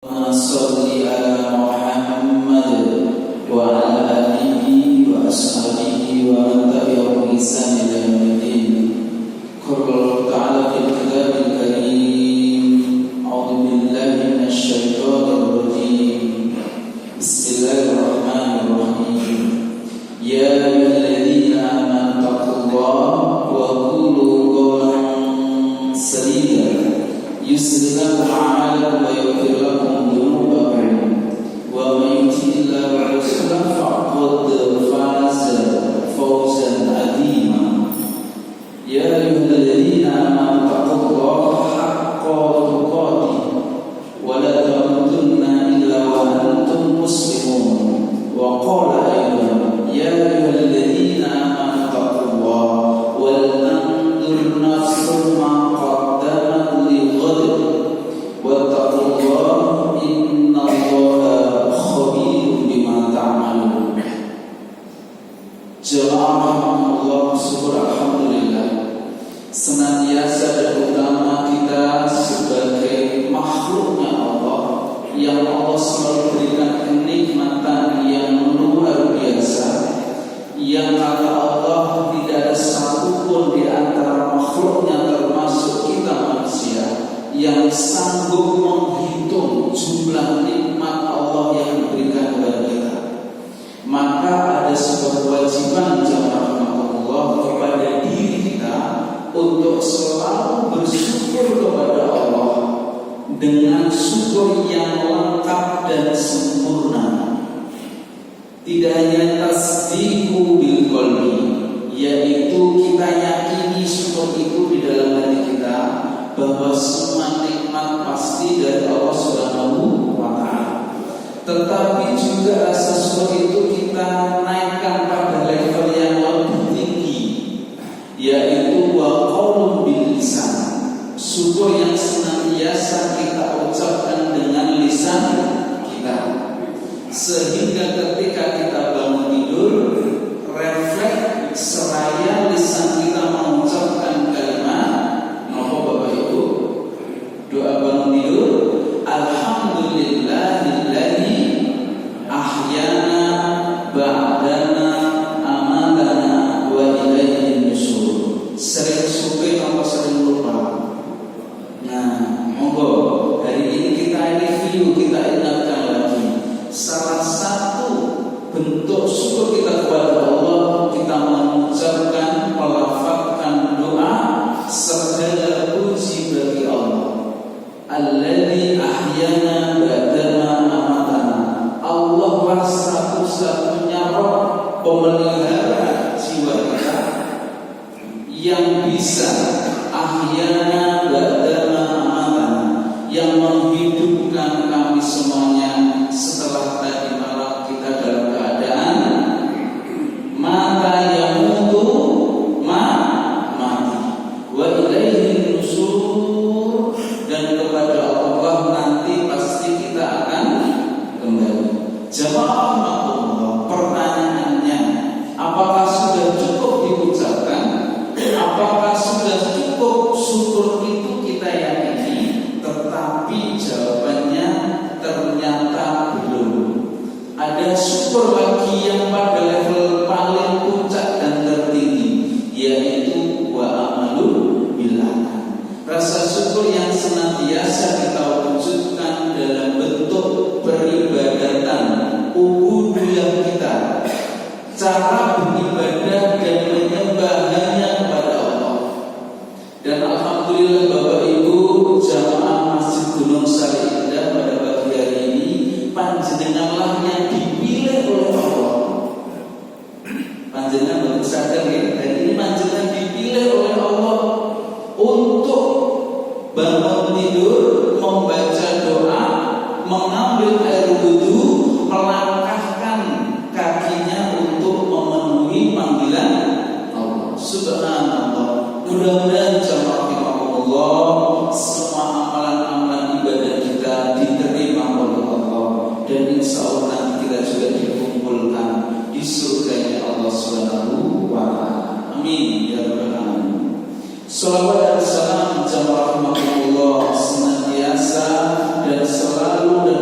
Salli ala Muhammad wa ala alihi wa ashabihi wa man tabi'ahum bi ihsan ila yaumil Qala ta'ala fil kitabil karim a'udzu billahi minasy syaithanir rajim Bismillahirrahmanirrahim Ya ayyuhalladzina amanu taqullaha wa qulu qawlan sadida yuslih lakum a'malakum wa yaghfir lakum dhunubakum wa man yuti' Allaha wa rasulahu faqad faza fawzan 'azima Ya ayyuhalladzina amanu taqullaha haqqa tuqatih wa la tamutunna illa wa antum muslimun wa qala aydan ya ayyuhalladzina amanu taqullaha wal tanzur nafsum ma qaddamat lighad wattaqullaha innallaha khabirun bima ta'malun. Jemaah Allah, syukur alhamdulillah senantiasa dan utama kita sebagai makhluknya Allah yang Allah selalu berikan kenikmatan yang luar biasa, yang kata Allah tidak ada satupun di antara makhluknya termasuk kita manusia yang sanggup menghitung jumlah nikmat Allah yang diberikan kepada kita. Maka ada sebuah kewajiban jamaah Allah kepada diri kita untuk selalu bersyukur kepada Allah dengan syukur yang lengkap dan sempurna. Tidak hanya tasdiqu bil qalbi, yaitu kita yakini syukur itu di dalam hati kita bahwa semua nikmat pasti dari Allah Subhanahu wa taala. Tetapi juga rasa syukur itu kita naikkan pada level yang lebih tinggi, yaitu wa qaulun bil lisan. Syukur yang senantiasa kita ucapkan dengan lisan kita, sehingga ketika kita bangun tidur refleks seraya lisan kita mengucapkan kalimat apa Bapak Ibu? Doa bangun tidur, alhamdulillahilladzi ahyana ba'dana amatana wa ilaihin nusyur. Sering suka tanpa sering lupa. Nah, monggo hari ini kita review, kita ingatkan lagi. Salah satu bentuk syukur kita kepada Allah, kita mengucapkan, melafazkan doa segala puji bagi Allah. Alladzi ahyana ba'dama amatana. Allah lah satu-satunya Rabb, pemelihara jiwa kita yang bisa ahyana ba'dama amatana, yang menghidupkan kami semuanya setelah tadi malam kita dalam keadaan mata yang mati wa ilaihin nusyur, dan kepada Allah nanti pasti kita akan kembali. Jemaah Allah, pertanyaannya, apakah sudah cukup diucapkan? Apakah sudah cukup syukur itu kita yakini? Tetapi jawabannya ternyata belum. Ada syukur lagi yang pada level paling puncak dan tertinggi, yaitu wa amalu billah. Rasa syukur yang senantiasa kita wujudkan dalam bentuk peribadatan, ubudiyah kita, cara beribadah dan menyembah hanya kepada Allah. Dan alhamdulillah Bapak Ibu jamaah Masjid Gunung Sari Indah, pada pagi hari ini panjenenganlah yang dipilih oleh Allah. Panjenengan baru sadar ya, hari ini panjenengan dipilih oleh Allah untuk bangun tidur, membaca doa, mengambil air wudu, melangkahkan kakinya untuk memenuhi panggilan Allah. Subhanallah. Mudah-mudahan jamaah Allah, semua amalan-amalan ibadah kita diterima oleh Allah, dan insya Allah nanti kita juga dikumpulkan di surganya Allah Subhanahu wa ta'ala. Amin ya rabbal alamin. Salawat dan salam jamaah Allah senantiasa dan selalu dan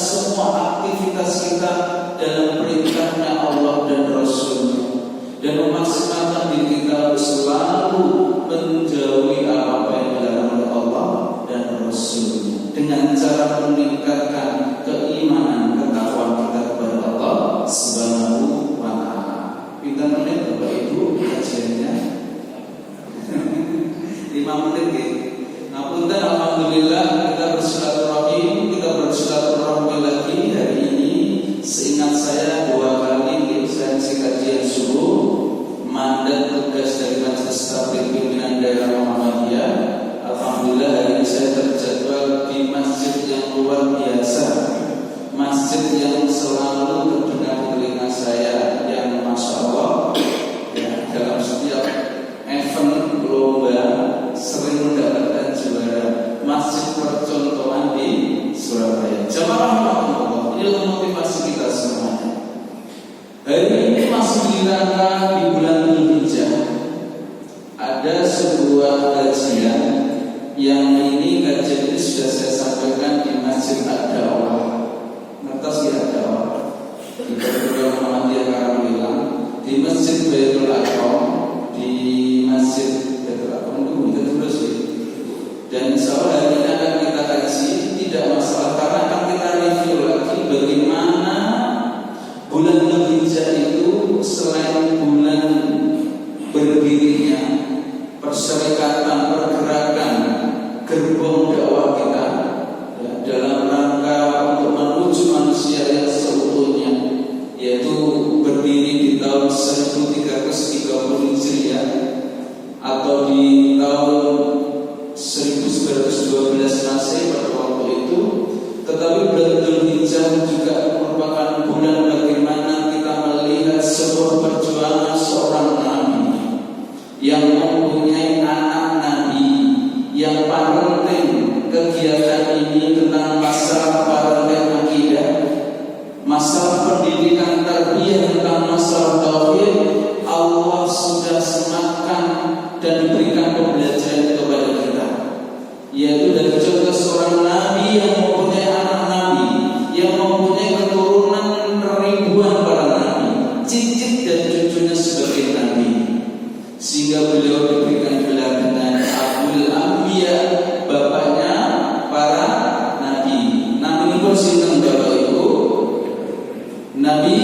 semua aktivitas kita dalam perintahnya Allah dan Rasulnya, dan memaksimalkan diri kita selalu menjauhi apa yang dilarang oleh Allah dan Rasulnya, dengan cara meningkatkan keimanan ketakwaan kita kepada Allah Subhanahu wa Ta'ala. Kita menit Bapak Ibu kajiannya 5 menit ya. Ngapunten, alhamdulillah kita bersilaturahim lagi hari ini. Seingat saya 2 kali sesi kajian subuh mandat tugas dari Majelis Taklim Pimpinan Daerah Muhammadiyah. Alhamdulillah hari ini saya terjadwal di masjid yang luar biasa, masjid yang selalu terdengar di telinga saya, yang Masya Allah ya, dalam setiap event lomba sering mendapatkan juara, masjid percontohan di Surabaya. Jamaah Allah, ini untuk motivasi kita semuanya. Hari ini masih di rangka di bulan Dzulhijjah. Ada sebuah kajian yang ini kajian ini sudah saya sampaikan di Masjid Ad-Da'wah. Ngertos ya Ad-Da'wah? Di Kedua Muhammadiyah Karambilang, di Masjid Baitul Aqam, di Masjid Baitul Aqam itu terus ya. Dan insya Allah hari ini akan kita kaji, tidak masalah karena akan kita review lagi bagaimana bulan Dzulhijjah itu selain bulan berdirinya perserikatan pergerakan gerbong dakwah kita ya, dalam rangka untuk menuju manusia yang seutuhnya, yaitu berdiri di tahun 1330 Hijriah atau di tahun 1912 Masehi pada waktu itu. Tetapi bulan Dzulhijjah juga merupakan bulan bagaimana kita melihat sebuah perjuangan seorang nabi yang mempunyai anak nabi, yang parenting kegiatan ini tentang masalah parenting akidah, masalah pendidikan tarbiyah, tentang masalah tauhid. Allah sudah sematkan dan diberikan pembelajaran kepada kita, yaitu dari contoh seorang nabi yang mempunyai anak nabi, yang mempunyai keturunan ribuan para nabi, cicit dan cucunya sebagai nabi, sehingga beliau diberikan gelar dengan Abul Anbiya, bapaknya para nabi. Nabi ini sinten Bapak Ibu? Nabi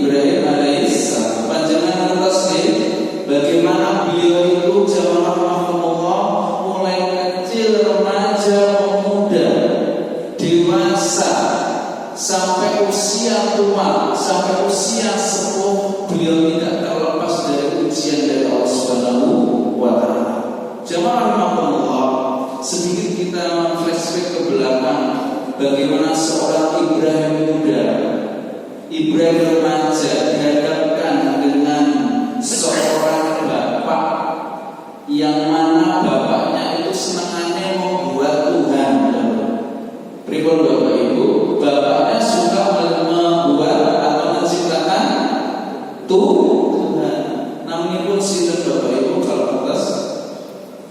Ibrahim alaihissalam. Panjenengan ngertos bagaimana beliau itu jamaah rahmatullah mulai kecil, remaja, pemuda, dewasa, sampai usia tua, sampai usia sepuh, beliau tidak terlepas dari ujian dari Allah Subhanahu wa Ta'ala. Jamaah rahmatullah, sedikit kita flashback ke belakang bagaimana seorang Ibrahim muda, Ibrahim remaja dihadapkan dengan seorang bapak yang mana bapaknya itu senangannya membuat Tuhan. Pripun Bapak Ibu? Bapaknya suka membuat atau menciptakan Tuhan. Namanya pun sinten Bapak Ibu kalau atas?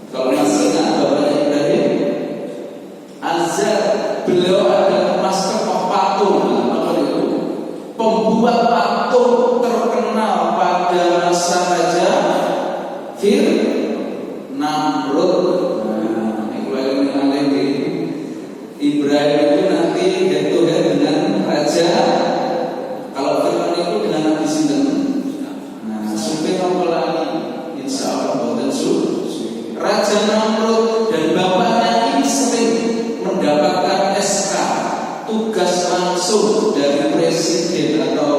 Kalau masih ingat bapaknya Ibrahim Azar, beliau adalah master of patung. Apa itu? Pembuat patung terkenal pada masa Raja Namrud. Nah, Ibrahim itu nanti head to head dengan Raja. Kalau Firman itu dengan Nabi sinten? Nah, supaya kamu lagi, insya Allah buatan Raja Namrud dan bapaknya ini sering mendapatkan SK, tugas langsung dari presiden atau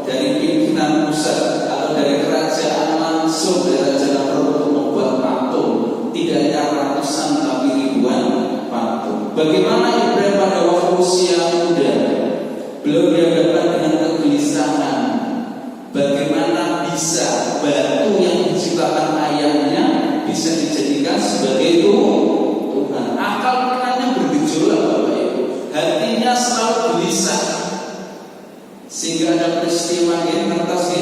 dari pimpinan pusat atau dari kerajaan langsung dari Raja Namrud untuk membuat patung, tidak hanya ratusan tapi ribuan patung. Bagaimana Ibrahim pada waktu usia muda, beliau dihadapkan dengan kegelisahan, bagaimana bisa batu yang diciptakan ayahnya bisa dijadikan sebagai Tuhan. Akal pikirannya bergejolak Bapak Ibu, hatinya selalu gelisah, sehingga ada peristiwa yang kertas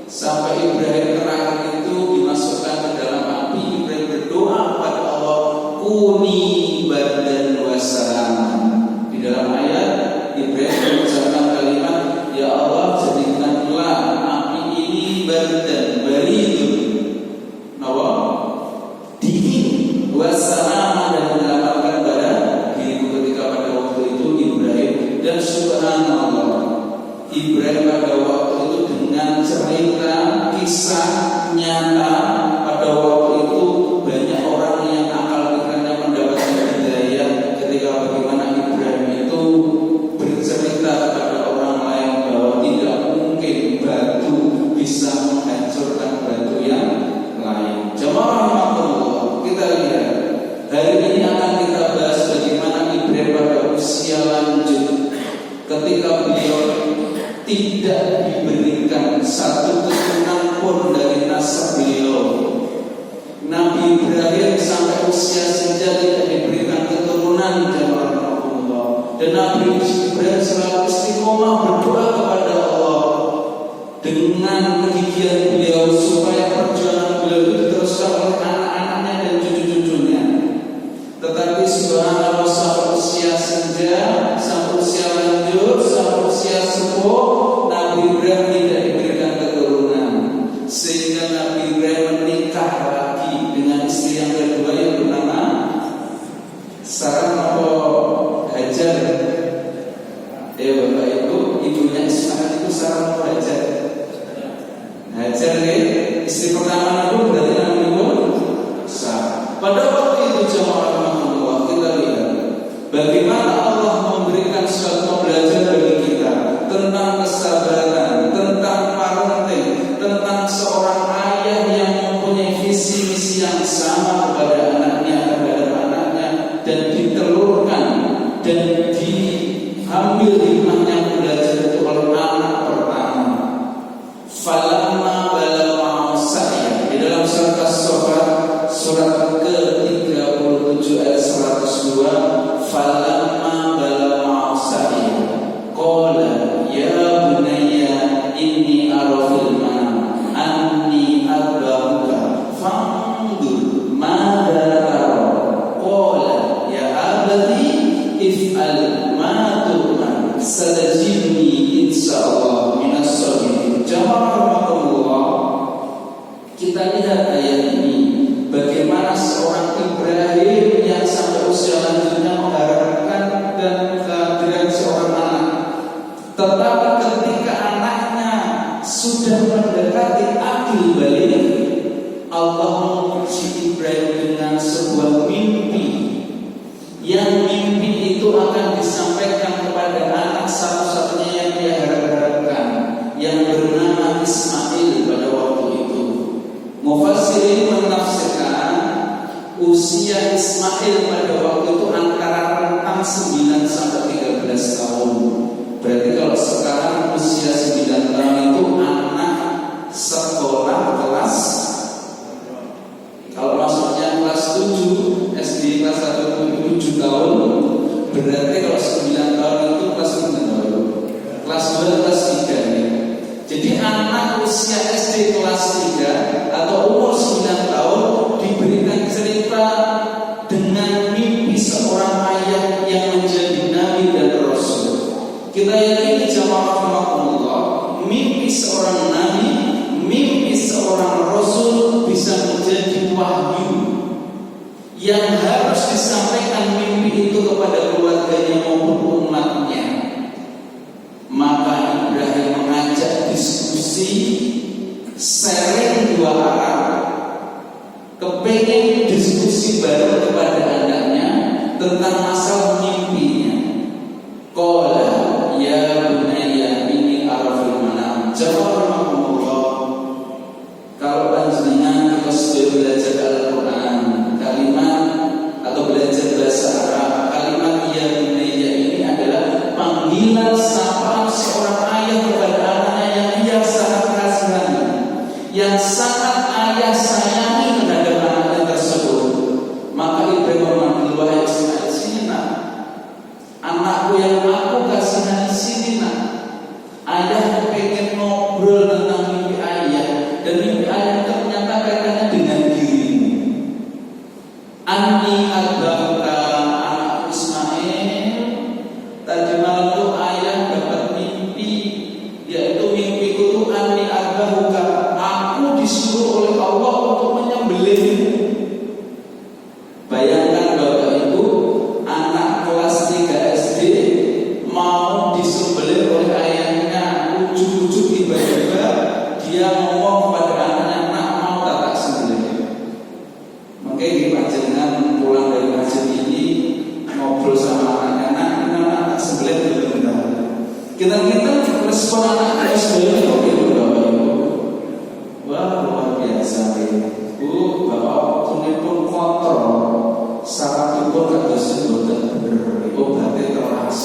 sampai Ibrahim terakhir itu dimasukkan ke dalam api. Ibrahim berdoa kepada Allah, kuni bardan wa salaman. Di dalam ayat subhanallah, Ibrahim pada waktu itu dengan cerita kisah nyata, pada waktu itu banyak orang yang akal pikirannya mendapatkan hidayah ketika bagaimana Ibrahim itu bercerita kepada orang lain bahwa tidak mungkin batu bisa menghancurkan batu yang lain. Jemaah rahmatullah, kita lihat hari ini akan kita bahas bagaimana Ibrahim pada usia lanjut ketika beliau tidak diberikan satu keturunan pun dari nasab beliau. Nabi Ibrahim sampai usia senja tidak diberikan keturunan, jemaah rahmatullah. Dan Nabi Ibrahim selalu istiqomah berdoa kepada Allah dengan kegigihan beliau supaya perjuangan beliau itu diteruskan oleh anak-anaknya dan cucu-cucunya. Tetapi subhanallah, sampai usia senja, sampai usia lanjut, sampai usia sepuh, Nabi Ibrahim tidak diberikan keturunan. Sehingga Nabi Ibrahim menikah lagi dengan istri yang kedua yang bernama Sarah atau Hajar. Bapak Ibu, ibunya Ismail itu Sarah atau Hajar? Hajar ya, istri pertama itu berarti namanya Sarah. Pada waktu itu jemaah rahmatullah, kita lihat bagaimana Allah memberikan suatu pembelajaran bagi kita tentang kesabaran, tentang parenting, tentang seorang ayah yang mempunyai visi misi yang sama kepada anaknya, terhadap anaknya, dan ditelurkan dan diambil hikmahnya belajar itu oleh anak pertama. Falamma balagha sa'ya, di dalam surat As-Saffat surat ke-37 ayat 102, falamma balagha sa'ya qala ya bunayya inni ara fil manam anni adbahuka fanzur madza tara qala ya abati if'al ma tu'mar satajidni insyaallah minas sabirin. Jamaah rahmatullah, kita lihat ayat ini bagaimana seorang Ibrahim yang sampai usia lanjutnya mengharapkan dan kehadiran seorang anak. Tetapi ketika anaknya sudah mendekati akil balik, Allah menguji Ibrahim dengan sebuah mimpi, yang mimpi itu akan disampaikan kepada anak satu-satunya yang dia harapkan, yang bernama Ismail pada waktu itu. Mufassirin menafsirkan usia Ismail pada waktu itu antara rentang 9 sampai 13 tahun. Berarti kalau sekarang usia 9 tahun itu anak sekolah kelas, kalau masuknya kelas 7 SD kelas 1 7 tahun, berarti kalau 9 tahun itu kelas 9 tahun, kelas 2 kelas 3 ya. Jadi anak usia SD kelas 3 atau umur 9 tahun diberikan cerita dengan mimpi seorang ayah yang menjadi nabi dan rasul. Kita yakini jamaah rahmatullah, mimpi seorang nabi, mimpi seorang rasul bisa menjadi wahyu yang harus disampaikan mimpi itu kepada keluarganya maupun umatnya. Maka Ibrahim mengajak diskusi, sharing dua arah, kepengen diskusi bareng kepada anaknya tentang masalah mimpinya. Qala ya bunayya inni ara fil manam. Jawabullah, kalau panjenengan kita sudah belajar Al-Quran, kalimat atau belajar bahasa Arab, kalimat ya bunayya ini adalah panggilan sapaan seorang ayah kepada anaknya yang ia sangat kasihani, yang sangat ayah sayangi terhadap anaknya tersebut. Maka Ibrahim memanggil, wahai Ismail, sini nak, anakku yang aku kasihani, sini nak. Ayah pengen ngobrol tentang mimpi ayah, dan mimpi ayah ternyata kaitannya dengan dirimu. Anni adbahuka, anakku Ismail, tadi malam tuh ayah dia ngomong kepada anaknya, nak mau tak sembelih. Mungkin di panjenengan pulang dari masjid ini ngobrol sama anaknya, nak tak sembelih bentar. Kita respon anak sembelih kok gitu Bapak Ibu. Wah luar biasa ini. Bu, Bapak pun kontrol sarapipun kados boten bener. Berarti keras.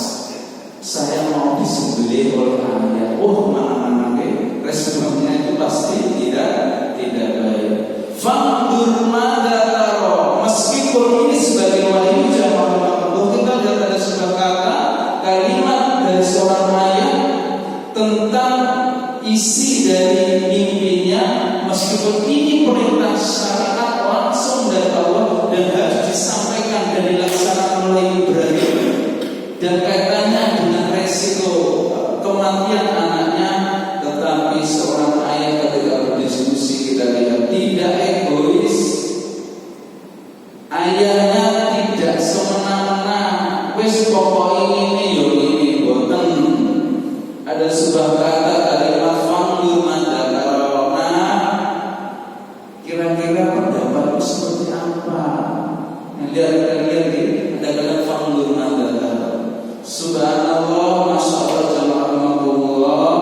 Saya mau disembelih oleh ayah. Mana responnya itu pasti tidak baik. Fandur madaro. Meskipun ini sebagai wahyu jamaah Allah, kita lihat ada sebuah kata kalimat dari seorang ayah tentang isi dari mimpinya. Meskipun ini perintah syariat langsung dari Allah dan harus disampaikan dan dilaksanakan oleh Ibrahim, dan kaitannya dengan resiko kematian anaknya, tetapi seorang ayah ketika berdiskusi kita lihat tidak egois. Ayahnya tidak semena-mena, wis pokok ini yo ini boten. Ada sebuah kata kalimat fandur madzakarona. Kira-kira pendapatmu seperti apa? Lihat ada kalimat fandur madzakarona. Subhanallah, masya Allah, jamaah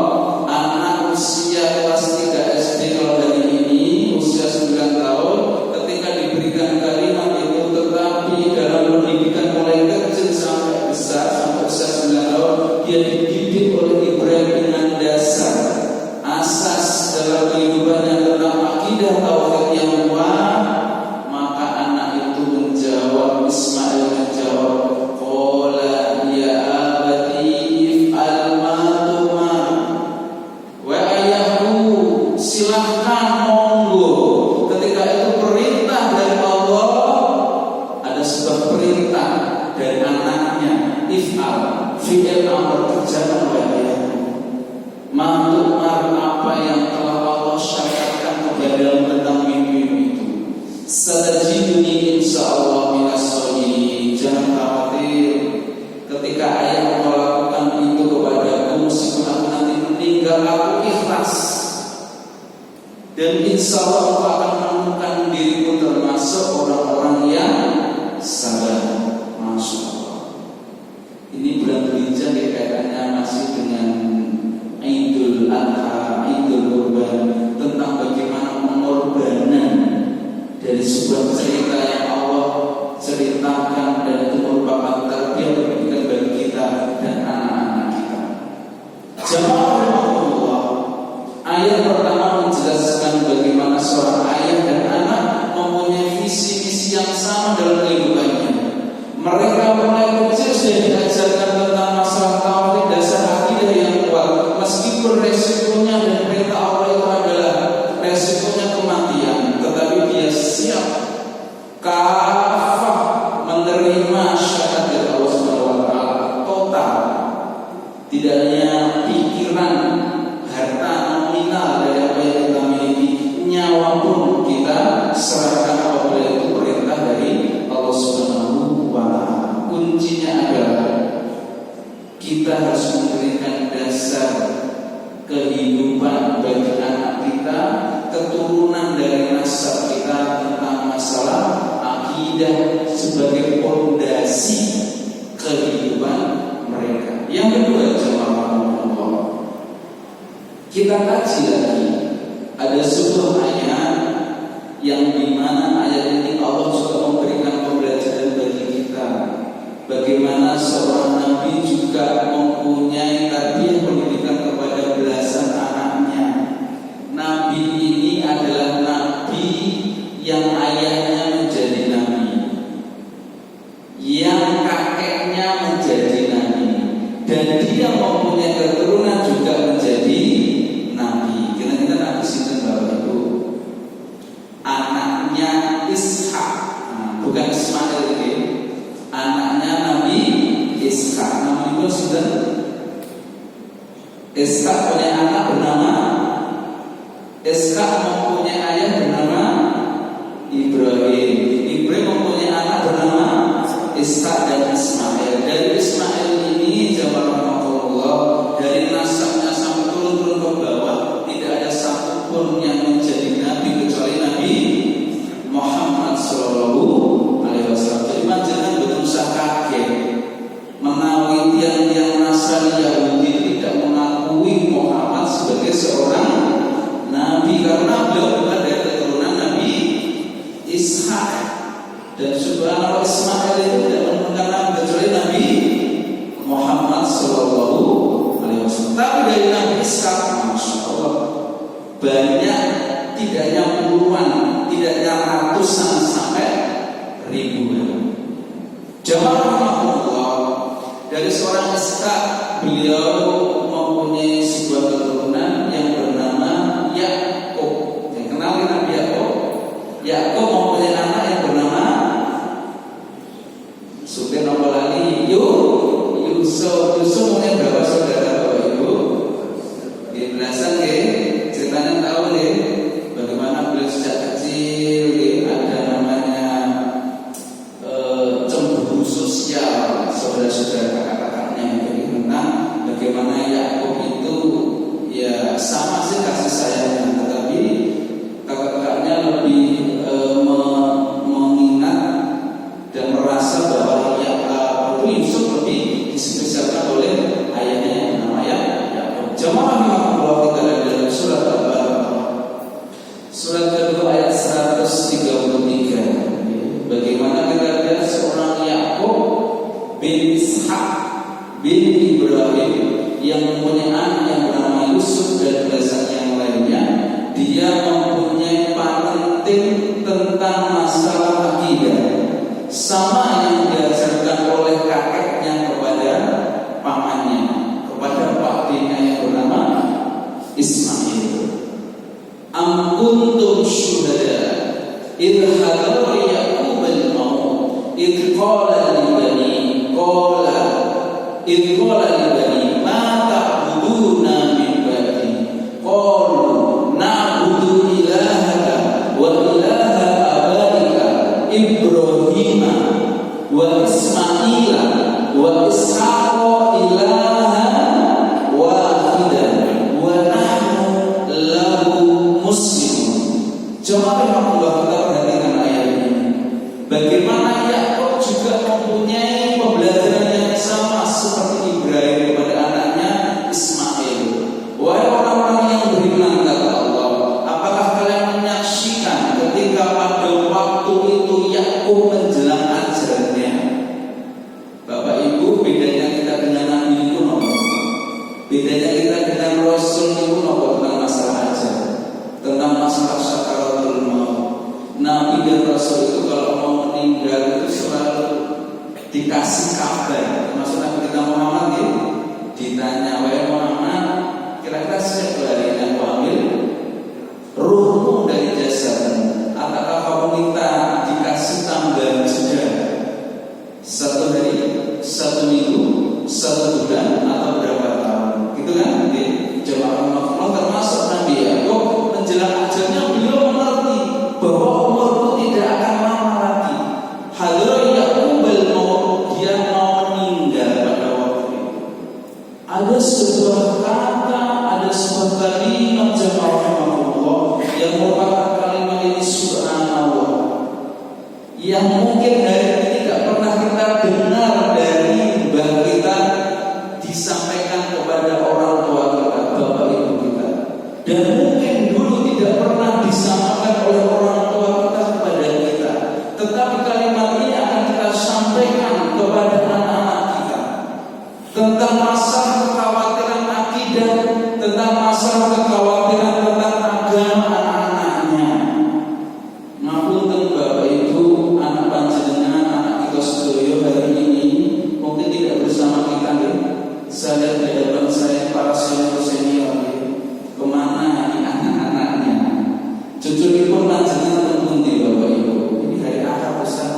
anak usia kelas 3 SD kalau hari ini usia 9 tahun, ketika diberikan kalimat itu, tetapi dalam pendidikan mulai kecil sampai besar, sampai usia 9 tahun, dia dididik oleh Ibrahim dengan dasar asas dalam kehidupannya tentang akidah tauhid yang kuat, maka anak itu menjawab, Ismail menjawab, qala ya abati if'al ma tumar. Wa ayahku, silahkan monggo. Ketika itu perintah dari Allah, ada sebuah perintah dari anaknya, if'al, fi'il amr, kerjakan wa ayahku. Ma tumar, apa yang telah Allah syariatkan kepada tentang mimpi itu. Satajiduni insyaallah minas sholihin. Jangan khawatir, ketika ayah melakukan itu kepadaku, meskipun aku nanti meninggal, aku ikhlas. Dan insya Allah aku akan menemukan diriku termasuk orang-orang yang sabar. Masya Allah. Ini bulan Dzulhijjah kaitannya masih dengan Idul Adha, Idul Kurban, tentang bagaimana pengorbanan dari sebuah cerita yang Allah ceritakan, dan itu merupakan tarbiyah pendidikan bagi kita dan anak-anak kita. Jamaah Allah, ayat pertama menjelaskan bagaimana seorang ayah dan anak mempunyai visi-misi yang sama dalam kehidupannya. Mereka mulai kecil sudah diajarkan tentang masalah tauhid, dasar akidah yang kuat, meskipun resikonya dan perintah Allah itu adalah resikonya kematian, tetapi dia siap kafah menerima syahadat Allah Subhanahu wa taala total. Tidak hanya pikiran, harta nominal dari apa yang kita miliki, nyawa pun kita serahkan apabila itu perintah dari Allah Subhanahu wa taala. Kuncinya adalah kita harus memberikan dasar kehidupan bagi anak kita, keturunan dari nasab kita, tentang masalah akidah sebagai fondasi kehidupan mereka. Yang kedua, jemaah Allah, kita kaji lagi. Ada sebuah ayat yang dimana ayat ini Allah juga memberikan pembelajaran bagi kita, bagaimana seorang nabi juga mempunyai tarbiyah pendidikan kepada belasan anaknya. Nabi ini adalah nabi yang ayahnya menjadi nabi, yang kakeknya menjadi nabi, dan dia mempunyai keturunan juga menjadi nabi. Kita nabi sinten Bapak Ibu? Anaknya Ishak, bukan Ismail ini. Anaknya Nabi Ishak. Nama itu sinten? Ishak punya anak bernama Ishak, mempunyai ayah bernama Ibrahim. Ibrahim mempunyai anak bernama Ishak dan Ismail. Dari Ismail ini, jamaah Allah, dari nasabnya sampai turun ke bawah, tidak ada satu beliau mempunyai sebuah keturunan yang bernama Yakub. Yang kenal Nabi Yakub? Yakub mempunyai anak yang bernama Supir nomor lagi Yusuf. Yusuf punya berapa saudara Bapak Ibu? Belasan ceritanya tahu bagaimana beliau sejak kecil ada namanya cemburu sosial saudara-saudara kakak-kakaknya tentang bagaimana Yakub itu ya sama sih kasih sayangnya, tetapi kakak-kakaknya lebih mengingat dan merasa bahwa Yusuf lebih dispesialkan oleh ayahnya yang namanya Yakub. Jemaah Allah kita ada dalam surat Al-Baqarah surat kedua ayat 133. Bagaimana kita lihat seorang Yakub bin Ishak bin Ibrahim yang mempunyai anak yang bernama Yusuf dan belasan yang lainnya. Dia mempunyai parenting tentang masalah akidah sama yang diajarkan oleh kakeknya kepada pamannya, kepada pakdenya yang bernama Ismail. Am kuntum syuhada idh hadara Yaqub al-maut idh qala li bani ma ta'buduna min ba'di qalu na'budu ilahaka wa ilaha abaika Ibrahim wa Ismaila wa Ishaqa ilahan wahidan wa nahnu lahu muslimun. Jemaah Allah, kita perhatikan ayat ini. Bagaimana Yakub juga mempunyai pembelajaran yang sama seperti Ibrahim kepada anaknya Ismail. Wahai orang-orang yang beriman, kata Allah, apakah kalian menyaksikan ketika pada waktu itu Yakub menjelang ajalnya? Bapak Ibu, bedanya kita dengan Nabi itu nopo? Bedanya kita dengan Rasul itu nopo tentang masalah ajal, tentang masalah sakaratul maut. Nabi dan Rasul itu kalau mau meninggal itu selalu dikasih kabar. Termasuk Nabi kita Muhammad ditanya, wahai Muhammad, kira-kira setiap hari yang ambil ruhmu dari jasadmu, apakah kamu minta dikasih tambahan jeda 1 hari, 1 minggu, 1 bulan, atau berapa tahun? Gitu kan? Jemaah Allah, termasuk Nabi Yakub menjelang ajalnya beliau mengerti bahwa umurku tidak akan lama lagi. Hadar Yakub al-maut, dia mau meninggal pada waktu itu. Ada sebuah kata, ada sebuah kalimat jemaah Allah yang merupakan kalimat ini subhanallah, yang mungkin hari ini tidak pernah kita dengar dari mbah kita disampaikan kepada orang tua kita, bapak ibu kita, dan mungkin dulu tidak pernah disampaikan oleh orang tua kita kepada kita. Tetapi kalimat ini akan kita sampaikan kepada anak-anak kita tentang masalah kekhawatiran akidah, tentang masalah kekhawatiran tentang agama anak-anaknya. Ngapunten Bapak Ibu, anak panjenengan, anak kita sedaya hari ini mungkin tidak bersama kita Saya lihat di hadapan saya para senior kemana ini anak-anaknya? Jujur pun panjenengan pundi Bapak Ibu. Ini hari Ahad Ustaz,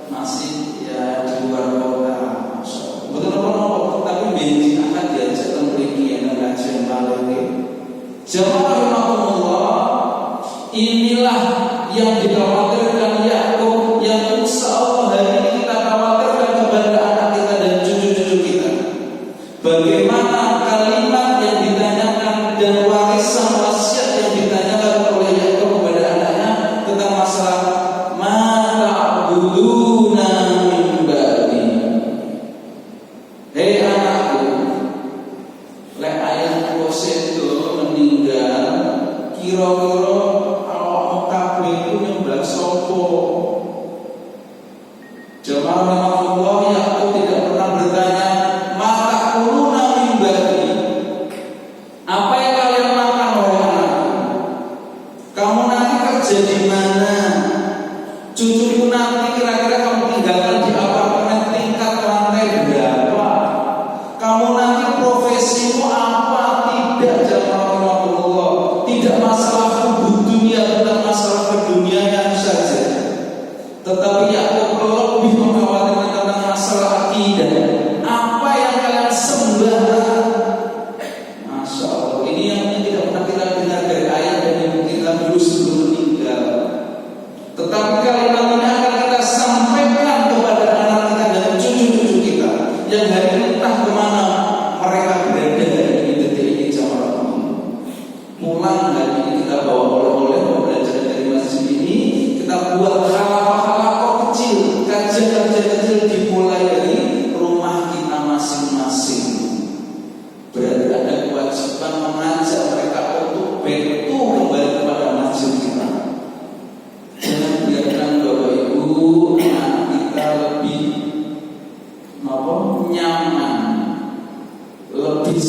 masih ya di luar kota. Betul apa? Tapi bensin akan diajak ke mriki yang kajian balik. Jamaah Allah, inilah yang dikhawatirkan Yakub, yang insya Allah hari ini kita khawatirkan kepada anak kita dan cucu-cucu kita. Bagaimana kalimat yang ditanyakan dan warisan wasiat yang ditanyakan oleh Yakub kepada anaknya tentang masalah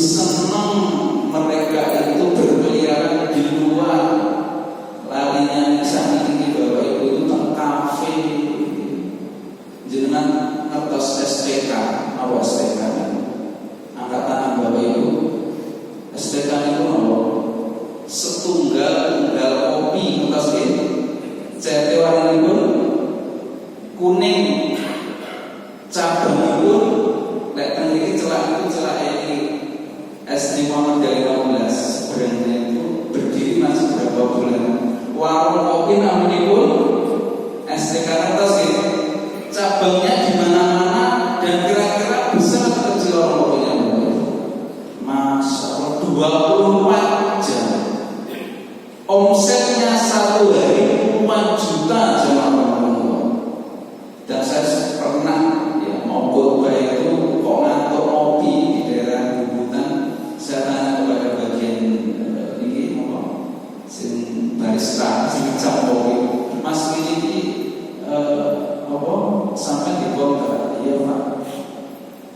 senang mereka itu berkeliaran di luar. Larinya misalnya tinggi Bapak Ibu itu ke kafe. Jenengan ngertos STK, apa STK? Angkat tangan Bapak Ibu. STK itu apa? Setunggal kopi ngertos ini. CT warnanya kuning. Cabang itu lek teng iki celak iki SD Muhammad Gali 16 brandnya itu berdiri masih berapa bulan. Warung kopi namanya pun SD Karatas gitu. Cabangnya di mana-mana dan kira-kira besar atau kecil warung kopinya. Masya Allah 24 jam. Omsetnya satu hari 4 juta jemaah. Dan saya pernah mogok baik itu kok ngantuk ngopi di daerah Bubutan. Saya tanya kepada bagian ini apa sing barista sing campur, Mas ini apa sampai di kota? Iya Pak,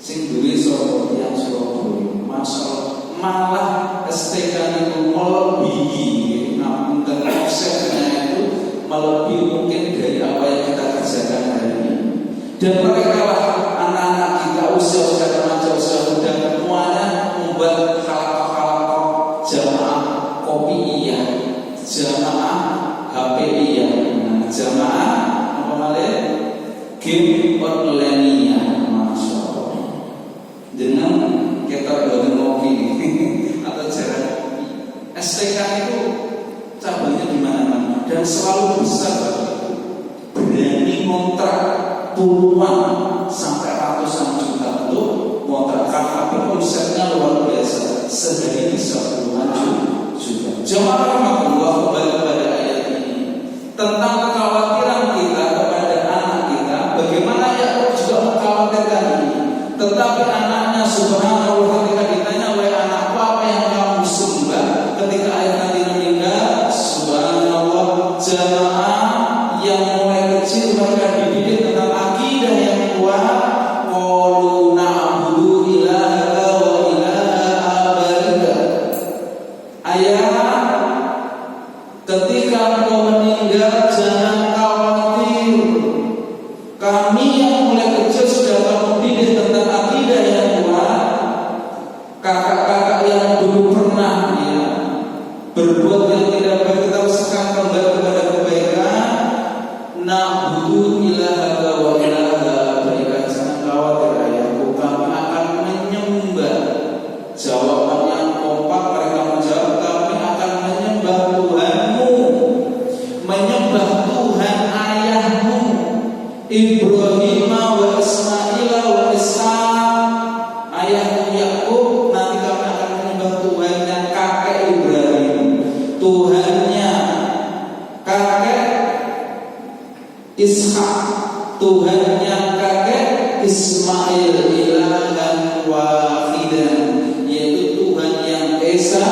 sing duwe sapa yang Surabaya. Masalah malah STK itu melebihi, namun offsetnya itu melebihi mungkin dari apa yang kita kerjakan hari ini. Dan mereka lah anak-anak kita usia remaja, usia muda semuanya membuat halaqah jamaah kopi iya, jamaah HPI iya, jamaah apa namanya game online iya, Masya Allah. Dengan kita boleh ngopi atau jarang kopi. STK itu cabangnya di mana-mana dan selalu besar, berani kontrak puluhan sampai ratusan juta untuk kontrakkan, tapi konsepnya luar biasa. Sehari bisa puluhan juta. Jemaah rahmatullah, kembali kepada ayat ini tentang kekhawatiran kita kepada anak kita. Bagaimana Yakub juga mengkhawatirkan ini, tetapi anaknya subhanallah ketika ditanya, wahai anakku apa yang kamu sembah, ketika ayat nanti meninggal, subhanallah, jemaah yang mulai kecil mereka dididik tentang akidah yang kuat. Qalu na'budu ilahaka wa ilaha abarika. Ayah, ketika engkau meninggal jangan khawatir. Kami yang mulai kecil sudah kamu didik tentang akidah yang kuat. Kakak-kakak yang dulu pernah berbuat yang tidak baik, tetap sekarang kembali kepada kebaikan. Na'budu ilahaka wa ilaha abarika. Jangan khawatir ayahku, kami akan menyembah. Jawaban yang kompak mereka menjawab, kami akan menyembah Tuhanmu, menyembah Tuhan ayahmu Ibrahim wa Ismail wa Ishaq. Ayahmu Yakub, nanti kami akan menyembah Tuhannya kakek Ibrahim, Tuhannya kakek Ishak, Tuhannya kakek Ismail, ilahan wahidan, yaitu Tuhan yang esa,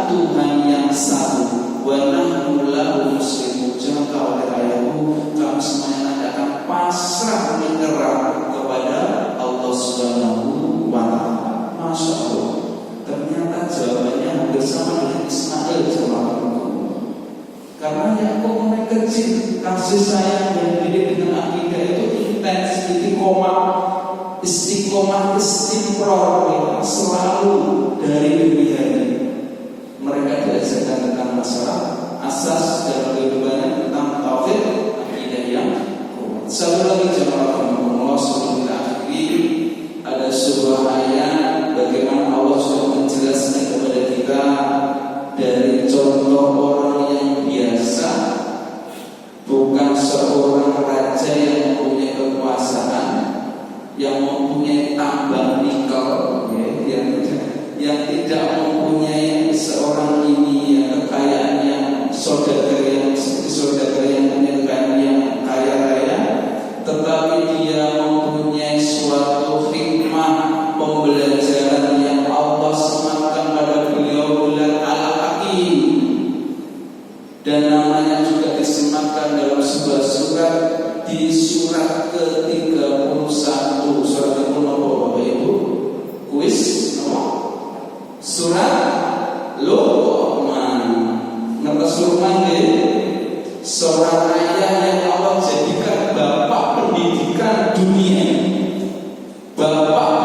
Tuhan yang satu. Wa nahnu lahu muslimun. Jangan khawatir ayahku, kami semuanya nanti akan pasrah menyerah kepada Allah Subhanahu wa Ta'ala. Masya Allah, ternyata jawabannya hampir sama dengan Ismail jemaah. Karena Yakub mulai kecil kasih sayang dan didik dengan akidah itu intens, istiqomah istiqror, selalu dari dunia ini. Mereka diajarkan tentang masalah asas dalam kehidupan tentang tauhid, akidah yang kuat. Satu lagi jemaah Allah sebelum kita akhiri, ada sebuah ayat bagaimana Allah sudah menjelaskan kepada kita dari contoh orang yang biasa, bukan seorang raja yang mempunyai kekuasaan, yang mempunyai tambang nikel, yang tidak mempunyai seorang ini kekayaan yang saudagar yang punya kekayaan yang kaya raya, tetapi dia mempunyai suatu hikmah pembelajaran yang Allah sematkan pada beliau bulan Al-Hakim, dan namanya juga disematkan dalam sebuah surat, di surat ke-31. Surat ke-30 Bapak Ibu, kuis Surat Luqman. Ngertos Luqman nggih? Seorang ayah yang Allah jadikan bapak pendidikan dunia, bapak